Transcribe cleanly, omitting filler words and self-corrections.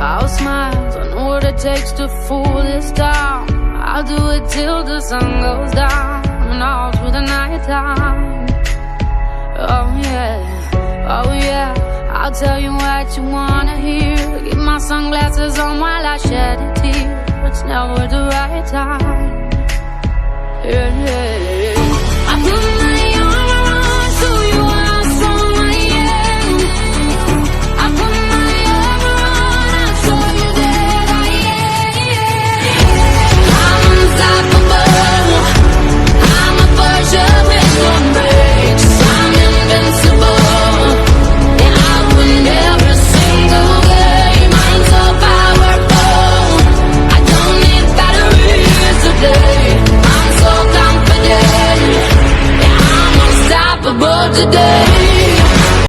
I'll smile, I know what it takes to fool this town. I'll do it till the sun goes down and all through the night time. Oh yeah, oh yeah, I'll tell you what you wanna hear. Keep my sunglasses on while I shed a tear. It's never the right time. Yeah, yeah.